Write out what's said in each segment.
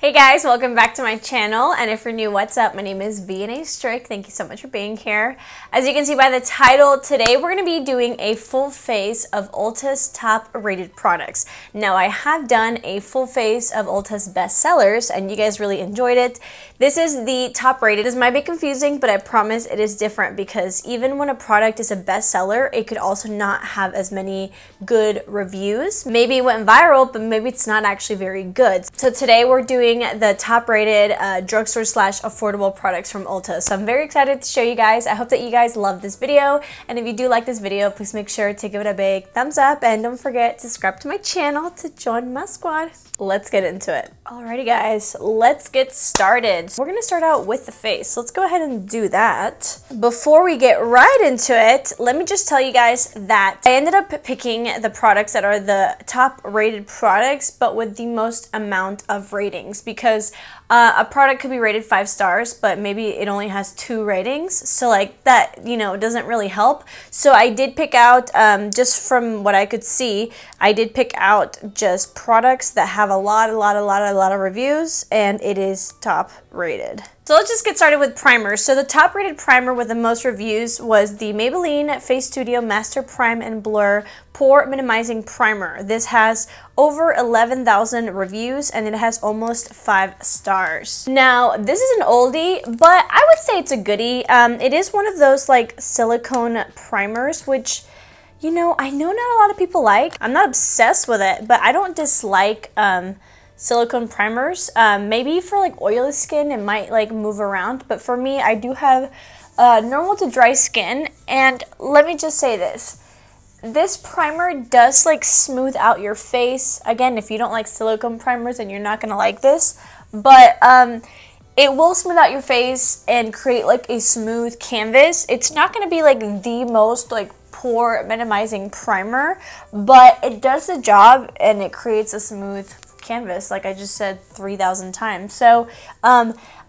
Hey guys, welcome back to my channel, and if you're new, what's up? My name is vianney.strick. Thank you so much for being here. As you can see by the title, today we're going to be doing a full face of Ulta's top rated products. Now, I have done a full face of Ulta's best sellers, and you guys really enjoyed it. This is the top rated. This might be confusing, but I promise it is different because even when a product is a bestseller, it could also not have as many good reviews. Maybe it went viral, but maybe it's not actually very good. So today we're doing the top rated drugstore slash affordable products from Ulta. So I'm very excited to show you guys. I hope that you guys love this video, and if you do like this video, please make sure to give it a big thumbs up and don't forget to subscribe to my channel to join my squad. Let's get into it. Alrighty guys, let's get started. We're gonna start out with the face. Let's go ahead and do that. Before we get right into it, let me just tell you guys that I ended up picking the products that are the top rated products but with the most amount of ratings, because a product could be rated 5 stars but maybe it only has 2 ratings, so like that, you know, doesn't really help. So I did pick out, just from what I could see, I did pick out just products that have a lot of reviews, and it is top rated. So let's just get started with primers. So the top rated primer with the most reviews was the Maybelline Face Studio Master Prime and Blur Pore Minimizing Primer. This has over 11,000 reviews and it has almost 5 stars. Now, this is an oldie, but I would say it's a goodie. It is one of those like silicone primers, which, you know, I know not a lot of people like. I'm not obsessed with it, but I don't dislike silicone primers. Maybe for like oily skin, it might like move around, but for me, I do have normal to dry skin, and let me just say this. This primer does like smooth out your face. Again, if you don't like silicone primers, then you're not gonna like this, but it will smooth out your face and create like a smooth canvas. It's not gonna be like the most like pore minimizing primer, but it does the job and it creates a smooth canvas, like I just said 3,000 times. So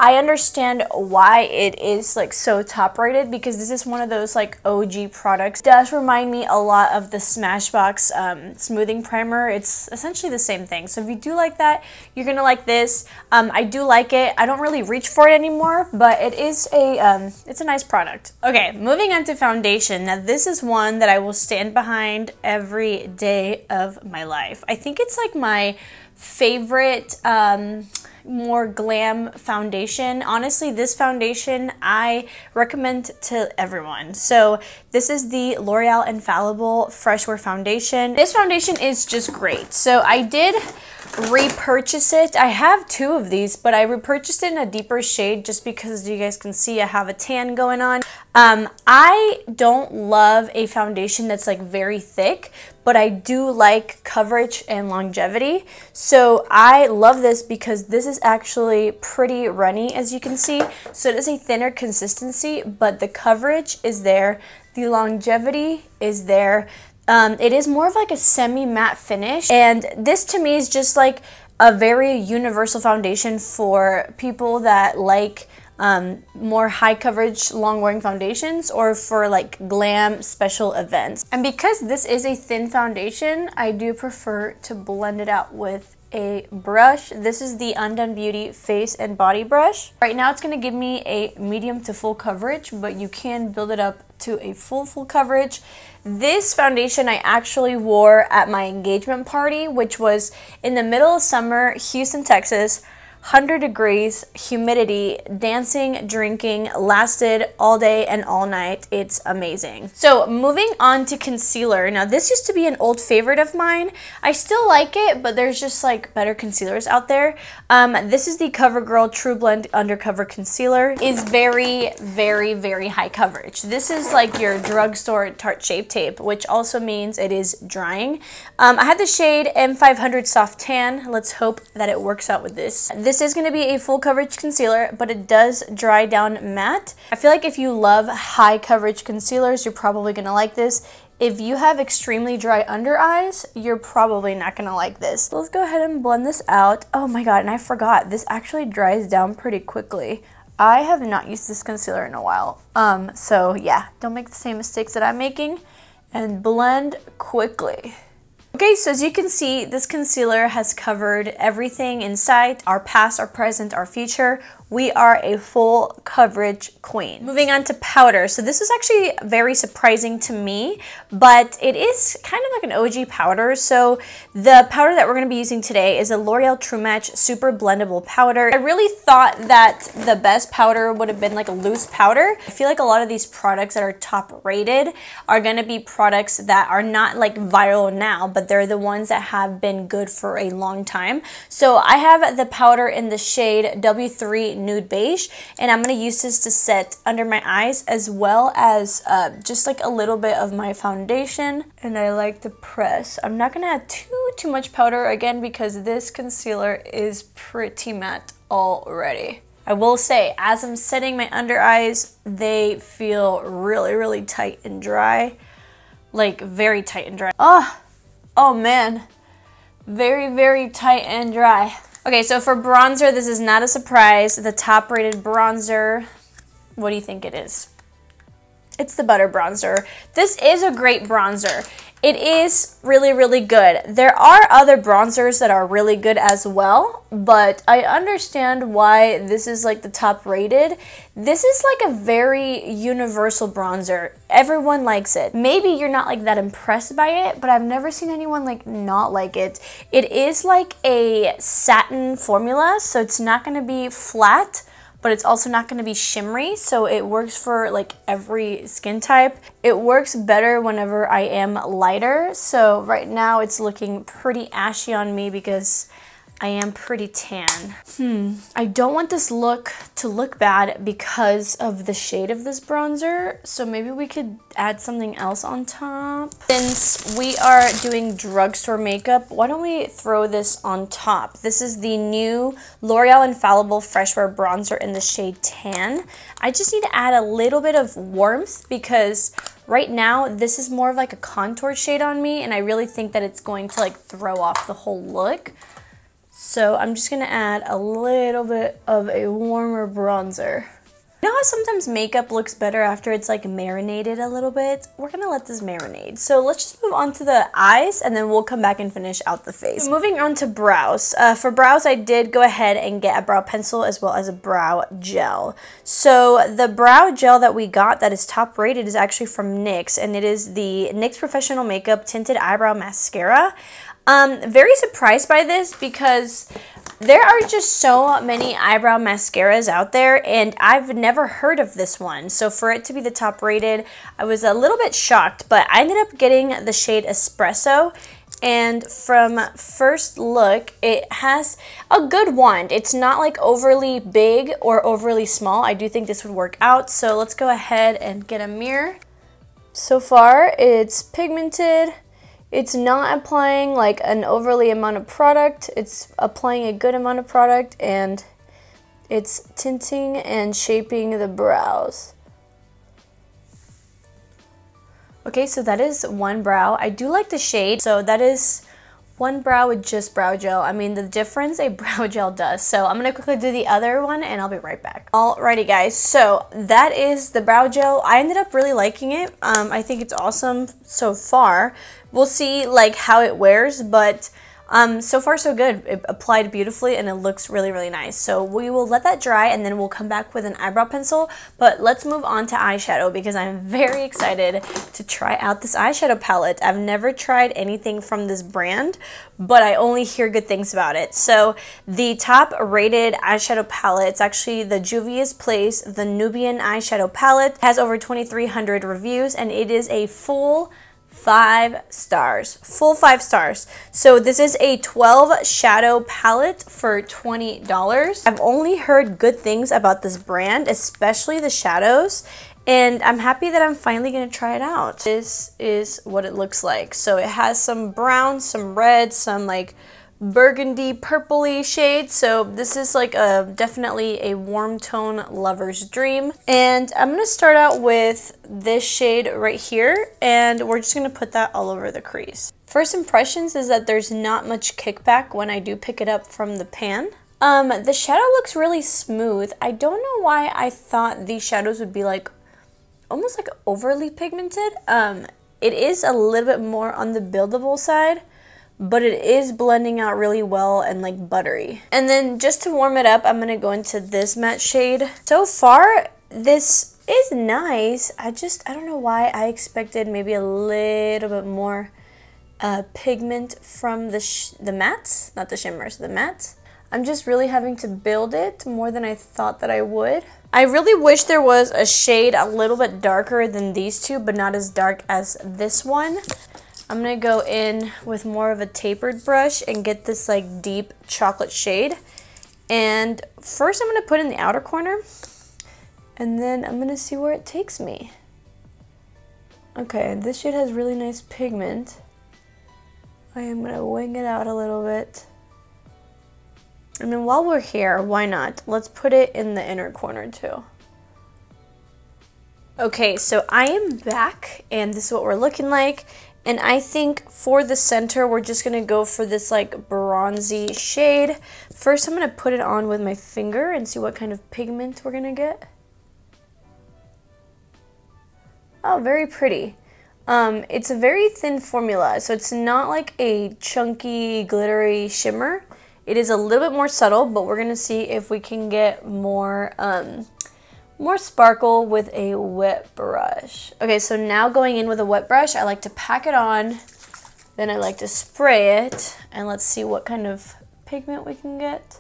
I understand why it is like so top rated, because this is one of those like OG products. It does remind me a lot of the Smashbox smoothing primer. It's essentially the same thing. So if you do like that, you're gonna like this. I do like it. I don't really reach for it anymore, but it is a it's a nice product. Okay, moving on to foundation. Now this is one that I will stand behind every day of my life. I think it's like my favorite more glam foundation. Honestly, this foundation I recommend to everyone. So this is the L'Oreal Infallible Fresh Wear Foundation. This foundation is just great. So I did repurchase it. I have 2 of these, but I repurchased it in a deeper shade just because you guys can see I have a tan going on. I don't love a foundation that's like very thick, but I do like coverage and longevity. So I love this because this is actually pretty runny, as you can see. So it is a thinner consistency, but the coverage is there. The longevity is there. It is more of like a semi-matte finish, and this to me is just like a very universal foundation for people that like more high coverage long wearing foundations, or for like glam special events. And because this is a thin foundation, I do prefer to blend it out with a brush. This is the Undone Beauty Face and Body Brush. Right now it's going to give me a medium to full coverage, but you can build it up to a full coverage. This foundation I actually wore at my engagement party, which was in the middle of summer, Houston, Texas. 100 degrees, humidity, dancing, drinking, lasted all day and all night. It's amazing. So moving on to concealer. Now this used to be an old favorite of mine. I still like it, but there's just like better concealers out there. This is the CoverGirl True Blend Undercover Concealer. Is very high coverage. This is like your drugstore Tarte Shape Tape, which also means it is drying. I had the shade M500 Soft Tan. Let's hope that it works out with this. This is going to be a full coverage concealer, but it does dry down matte. I feel like if you love high coverage concealers, you're probably going to like this. If you have extremely dry under eyes, you're probably not going to like this. So let's go ahead and blend this out. Oh my god, and I forgot, this actually dries down pretty quickly. I have not used this concealer in a while. So yeah, don't make the same mistakes that I'm making and blend quickly. Okay, so as you can see, this concealer has covered everything in sight, our past, our present, our future. We are a full coverage queen. Moving on to powder. So this is actually very surprising to me, but it is kind of like an OG powder. So the powder that we're going to be using today is a L'Oreal True Match Super Blendable Powder. I really thought that the best powder would have been like a loose powder. I feel like a lot of these products that are top rated are going to be products that are not like viral now, but they're the ones that have been good for a long time. So I have the powder in the shade W3 Nude Beige, and I'm going to use this to set under my eyes as well as just like a little bit of my foundation. And I like to press. I'm not going to add too much powder again because this concealer is pretty matte already. I will say, as I'm setting my under eyes, they feel really tight and dry, like very tight and dry. Oh man, very tight and dry. Okay, so for bronzer, this is not a surprise. The top rated bronzer, what do you think it is? It's the Butter Bronzer. This is a great bronzer. It is really good. There are other bronzers that are really good as well, but I understand why this is like the top rated. This is like a very universal bronzer. Everyone likes it. Maybe you're not like that impressed by it, but I've never seen anyone like not like it. It is like a satin formula, so it's not gonna be flat, but it's also not going to be shimmery, so it works for like every skin type. It works better whenever I am lighter, so right now it's looking pretty ashy on me because I am pretty tan. I don't want this look to look bad because of the shade of this bronzer, so maybe we could add something else on top. Since we are doing drugstore makeup, why don't we throw this on top? This is the new L'Oreal Infallible Freshwear Bronzer in the shade Tan. I just need to add a little bit of warmth because right now this is more of like a contour shade on me, and I really think that it's going to like throw off the whole look. So I'm just going to add a little bit of a warmer bronzer. You know how sometimes makeup looks better after it's like marinated a little bit? We're going to let this marinate. So let's just move on to the eyes and then we'll come back and finish out the face. So moving on to brows. For brows, I did go ahead and get a brow pencil as well as a brow gel. So the brow gel that we got that is top rated is actually from NYX, and it is the NYX Professional Makeup Tinted Eyebrow Mascara. Very surprised by this because there are just so many eyebrow mascaras out there and I've never heard of this one. So for it to be the top rated, I was a little bit shocked, but I ended up getting the shade Espresso, and from first look, it has a good wand. It's not like overly big or overly small. I do think this would work out. So let's go ahead and get a mirror. So far, it's pigmented. It's not applying like an overly amount of product. It's applying a good amount of product, and it's tinting and shaping the brows. Okay, so that is one brow. I do like the shade. So that is one brow with just brow gel. I mean, the difference a brow gel does. So I'm gonna quickly do the other one and I'll be right back. Alrighty guys, so that is the brow gel. I ended up really liking it. I think it's awesome so far. We'll see like how it wears, but so far so good. It applied beautifully and it looks really nice. So we will let that dry and then we'll come back with an eyebrow pencil. But let's move on to eyeshadow because I'm very excited to try out this eyeshadow palette. I've never tried anything from this brand, but I only hear good things about it. So the top rated eyeshadow palette, it's actually the Juvia's Place, the Nubian eyeshadow palette. It has over 2,300 reviews and it is a full 5 stars. Full 5 stars. So this is a 12 shadow palette for $20. I've only heard good things about this brand, especially the shadows, and I'm happy that I'm finally going to try it out. This is what it looks like. So it has some brown, some red, some like burgundy purpley shade. So this is like definitely a warm tone lover's dream. And I'm going to start out with this shade right here, and we're just going to put that all over the crease. First impressions is that there's not much kickback when I do pick it up from the pan. The shadow looks really smooth. I don't know why I thought these shadows would be like almost like overly pigmented. It is a little bit more on the buildable side, but it is blending out really well and like buttery. And then just to warm it up, I'm going to go into this matte shade. So far, this is nice. I don't know why I expected maybe a little bit more pigment from the mattes, not the shimmers, the mattes. I'm just really having to build it more than I thought that I would. I really wish there was a shade a little bit darker than these two, but not as dark as this one. I'm gonna go in with more of a tapered brush and get this like deep chocolate shade. And first I'm gonna put in the outer corner, and then I'm gonna see where it takes me. Okay, this shade has really nice pigment. I am gonna wing it out a little bit. And then while we're here, why not? Let's put it in the inner corner too. Okay, so I am back, and this is what we're looking like. And I think for the center, we're just gonna go for this like bronzy shade. First, I'm gonna put it on with my finger and see what kind of pigment we're gonna get. Oh, very pretty. It's a very thin formula, so it's not like a chunky, glittery shimmer. It is a little bit more subtle, but we're gonna see if we can get more sparkle with a wet brush. Okay, so now going in with a wet brush, I like to pack it on, then I like to spray it, and let's see what kind of pigment we can get.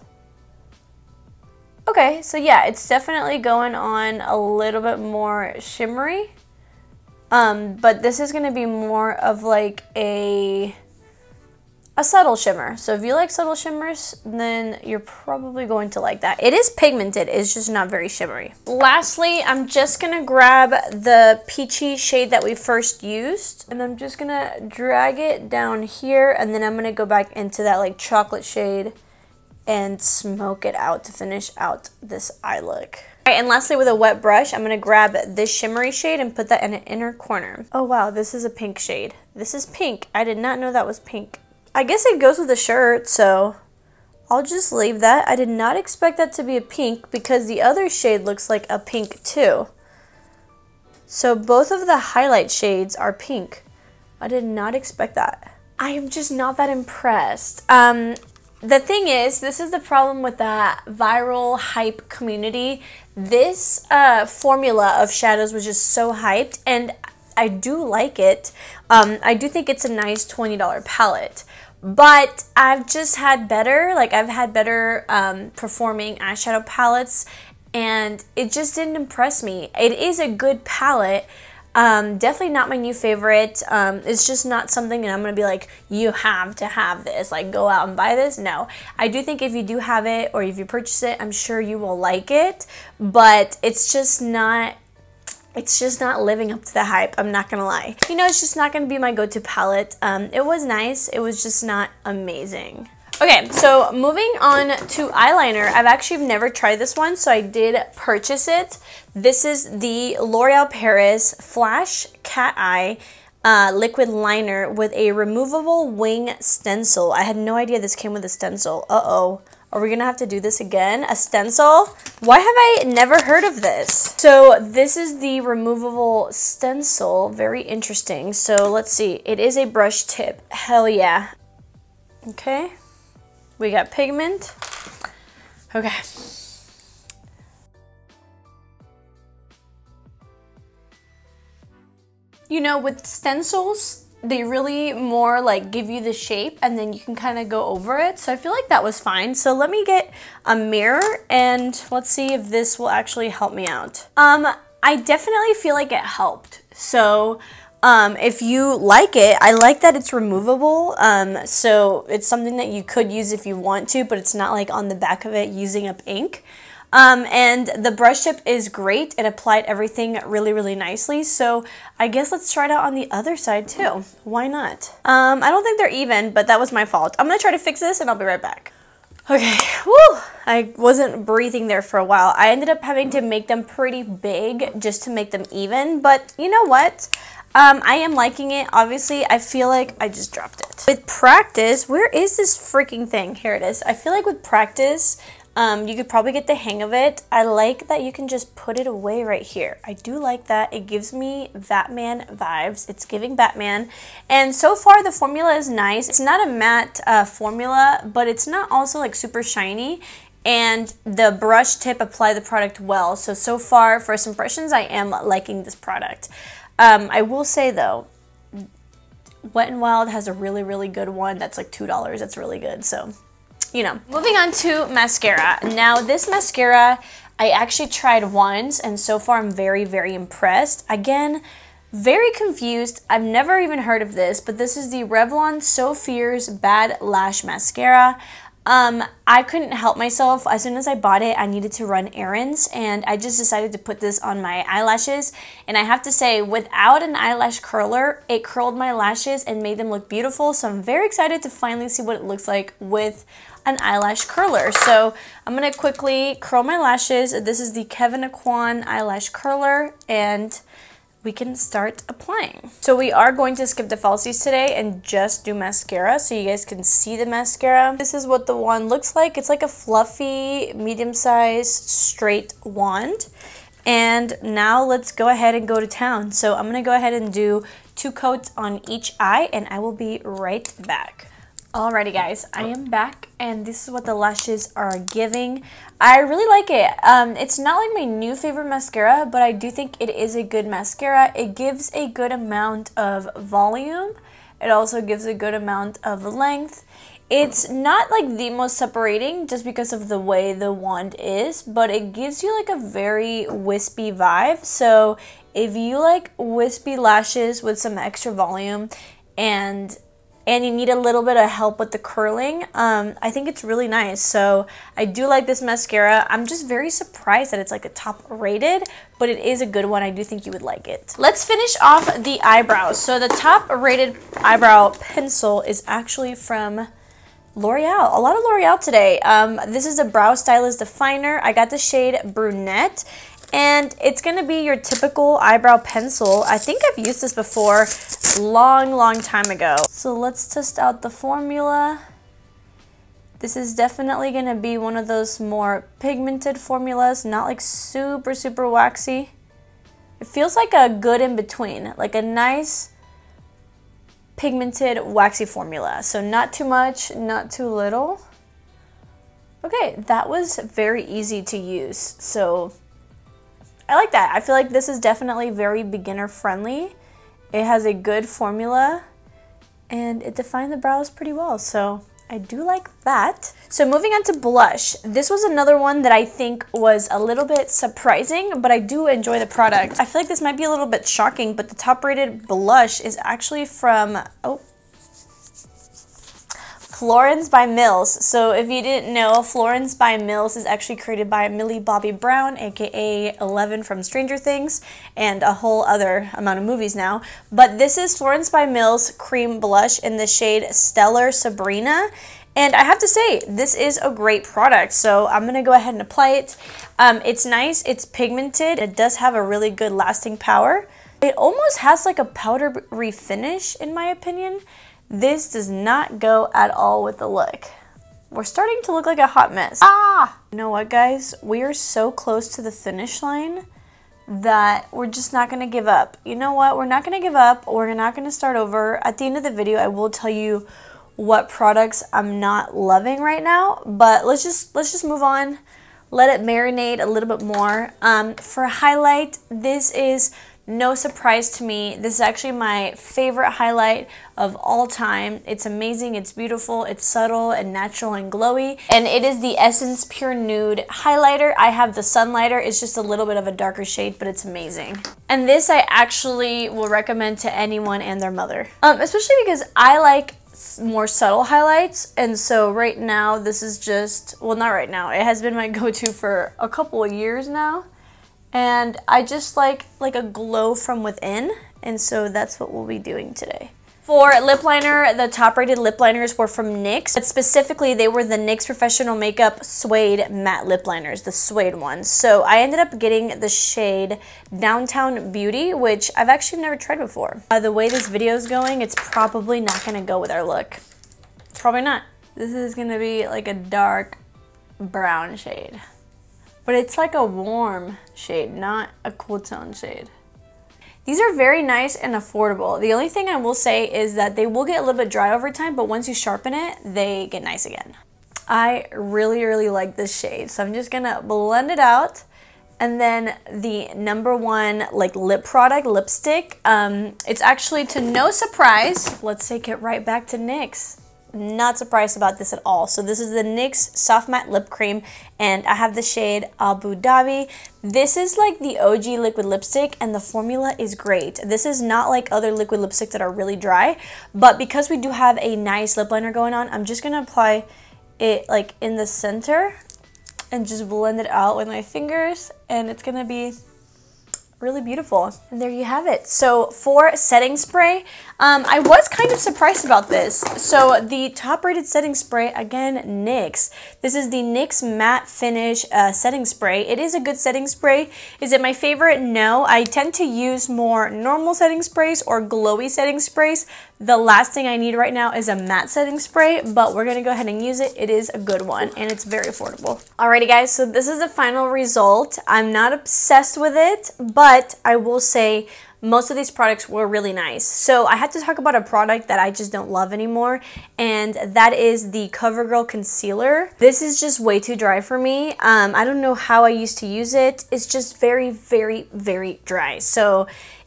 Okay, so yeah, it's definitely going on a little bit more shimmery, but this is gonna be more of like a subtle shimmer. So if you like subtle shimmers, then you're probably going to like that. It is pigmented, it's just not very shimmery. Lastly, I'm just gonna grab the peachy shade that we first used, and I'm just gonna drag it down here, and then I'm gonna go back into that like chocolate shade and smoke it out to finish out this eye look. All right, and lastly, with a wet brush, I'm gonna grab this shimmery shade and put that in an inner corner. Oh wow, this is a pink shade. This is pink. I did not know that was pink. I guess it goes with the shirt, so I'll just leave that. I did not expect that to be a pink because the other shade looks like a pink too. So both of the highlight shades are pink. I did not expect that. I am just not that impressed. The thing is, this is the problem with the viral hype community. This formula of shadows was just so hyped, and I do like it. I do think it's a nice $20 palette. But I've just had better, I've had better performing eyeshadow palettes, and it just didn't impress me. It is a good palette, definitely not my new favorite. It's just not something that I'm going to be like, you have to have this, like go out and buy this. No, I do think if you do have it or if you purchase it, I'm sure you will like it, but it's just not living up to the hype, I'm not gonna lie. You know, it's just not gonna be my go-to palette. It was nice, it was just not amazing. Okay, so moving on to eyeliner. I've actually never tried this one, so I did purchase it. This is the L'Oreal Paris Flash Cat Eye liquid liner with a removable wing stencil. I had no idea this came with a stencil. Uh-oh. Are we gonna have to do this again? A stencil? Why have I never heard of this? So this is the removable stencil. Very interesting. So let's see. It is a brush tip. Hell yeah. Okay. We got pigment. Okay. You know, with stencils, they really more like give you the shape and then you can kind of go over it. So I feel like that was fine. So let me get a mirror and let's see if this will actually help me out. I definitely feel like it helped. So if you like it, I like that it's removable. So it's something that you could use if you want to, but it's not like on the back of it using up ink. And the brush tip is great. It applied everything really, really nicely. So I guess let's try it out on the other side too. Why not? I don't think they're even, but that was my fault. I'm gonna try to fix this and I'll be right back. Okay, whew, I wasn't breathing there for a while. I ended up having to make them pretty big just to make them even, but you know what? I am liking it. Obviously, I feel like I just dropped it. With practice, where is this freaking thing? Here it is. I feel like with practice, You could probably get the hang of it. I like that you can just put it away right here. I do like that. It gives me Batman vibes. It's giving Batman. And so far the formula is nice. It's not a matte formula, but it's not also like super shiny. And the brush tip applied the product well. So far, first impressions, I am liking this product. I will say though, Wet n Wild has a really, really good one. That's like $2. That's really good. So, you know. Moving on to mascara. Now, this mascara, I actually tried once, and so far I'm very, very impressed. Again, very confused. I've never even heard of this, but this is the Revlon So Fierce Bad Lash Mascara. I couldn't help myself. As soon as I bought it, I needed to run errands, and I just decided to put this on my eyelashes. And I have to say, without an eyelash curler, it curled my lashes and made them look beautiful. So I'm very excited to finally see what it looks like with an eyelash curler. So I'm going to quickly curl my lashes. This is the Kevyn Aucoin eyelash curler, and we can start applying. So we are going to skip the falsies today and just do mascara so you guys can see the mascara. This is what the wand looks like. It's like a fluffy, medium-sized, straight wand. And now let's go ahead and go to town. So I'm gonna go ahead and do 2 coats on each eye, and I will be right back. Alrighty guys, I am back, and this is what the lashes are giving. I really like it. It's not like my new favorite mascara, but I do think it is a good mascara. It gives a good amount of volume. It also gives a good amount of length. It's not like the most separating just because of the way the wand is, but it gives you like a very wispy vibe. So if you like wispy lashes with some extra volume and you need a little bit of help with the curling, I think it's really nice. So I do like this mascara. I'm just very surprised that it's like a top rated, but it is a good one. I do think you would like it. Let's finish off the eyebrows. So the top rated eyebrow pencil is actually from L'Oreal. A lot of L'Oreal today. This is a Brow Stylist Definer. I got the shade Brunette. And it's going to be your typical eyebrow pencil. I think I've used this before long time ago. So let's test out the formula. This is definitely going to be one of those more pigmented formulas, not like super waxy. It feels like a good in between, like a nice pigmented waxy formula. So not too much, not too little. Okay, that was very easy to use. So I like that. I feel like this is definitely very beginner friendly. It has a good formula and it defined the brows pretty well. So I do like that. So moving on to blush. This was another one that I think was a little bit surprising, but I do enjoy the product. I feel like this might be a little bit shocking, but the top rated blush is actually from, Florence by Mills. So if you didn't know, Florence by Mills is actually created by Millie Bobby Brown, aka 11 from Stranger Things, and a whole other amount of movies now. But this is Florence by Mills Cream Blush in the shade Stellar Sabrina. And I have to say, this is a great product. So I'm going to go ahead and apply it. It's nice, it's pigmented, it does have a really good lasting power. It almost has like a powdery finish in my opinion. This does not go at all with the look. We're starting to look like a hot mess. You know what, guys? We are so close to the finish line that we're just not going to give up. You know what? We're not going to give up. We're not going to start over. At the end of the video, I will tell you what products I'm not loving right now. But let's just move on. Let it marinate a little bit more. For highlight, this is no surprise to me. This is actually my favorite highlight of all time. It's amazing, it's beautiful, it's subtle and natural and glowy. And it is the Essence Pure Nude highlighter. I have the Sunlighter. It's just a little bit of a darker shade, but it's amazing. And this I actually will recommend to anyone and their mother. Especially because I like more subtle highlights, and so right now this is just, well, not right now, it has been my go-to for a couple of years now. And I just like a glow from within, and so that's what we'll be doing today. For lip liner, the top rated lip liners were from NYX, but specifically they were the NYX Professional Makeup Suede Matte Lip Liners, the suede ones. So I ended up getting the shade Downtown Beauty, which I've actually never tried before. By the way this video is going, it's probably not gonna go with our look. Probably not. This is gonna be like a dark brown shade. But it's like a warm shade, not a cool tone shade. These are very nice and affordable. The only thing I will say is that they will get a little bit dry over time, but once you sharpen it, they get nice again. I really, really like this shade, so I'm just gonna blend it out. And then the number one like lip product, lipstick, it's actually, to no surprise, let's take it right back to NYX. Not surprised about this at all. So this is the NYX Soft Matte Lip Cream, and I have the shade Abu Dhabi. This is like the OG liquid lipstick, and the formula is great. This is not like other liquid lipsticks that are really dry, but because we do have a nice lip liner going on, I'm just gonna apply it like in the center and just blend it out with my fingers, and it's gonna be really beautiful. And there you have it. So for setting spray, I was kind of surprised about this. So the top rated setting spray, again, NYX. This is the NYX Matte Finish setting spray. It is a good setting spray. Is it my favorite? No. I tend to use more normal setting sprays or glowy setting sprays. The last thing I need right now is a matte setting spray, but we're gonna go ahead and use it. It is a good one, and it's very affordable. Alrighty guys, so this is the final result. I'm not obsessed with it, but I will say most of these products were really nice. So I had to talk about a product that I just don't love anymore, and that is the CoverGirl Concealer. This is just way too dry for me. I don't know how I used to use it. It's just very, very, very dry. So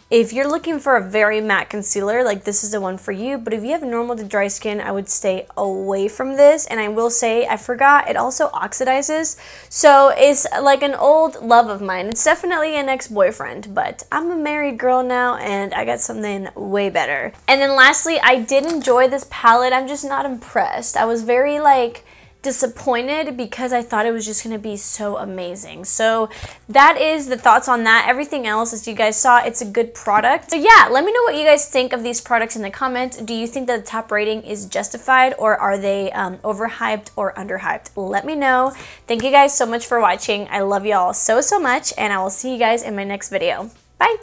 if you're looking for a very matte concealer, like this is the one for you, but if you have normal to dry skin, I would stay away from this. And I will say, I forgot, it also oxidizes. So it's like an old love of mine. It's definitely an ex-boyfriend, but I'm a married girl now and I got something way better. And then lastly, I did enjoy this palette. I'm just not impressed. I was very like disappointed because I thought it was just gonna be so amazing. So that is the thoughts on that. Everything else, as you guys saw, it's a good product. So yeah, let me know what you guys think of these products in the comments. Do you think that the top rating is justified, or are they overhyped or underhyped? Let me know. Thank you guys so much for watching. I love y'all so much, and I will see you guys in my next video. Bye!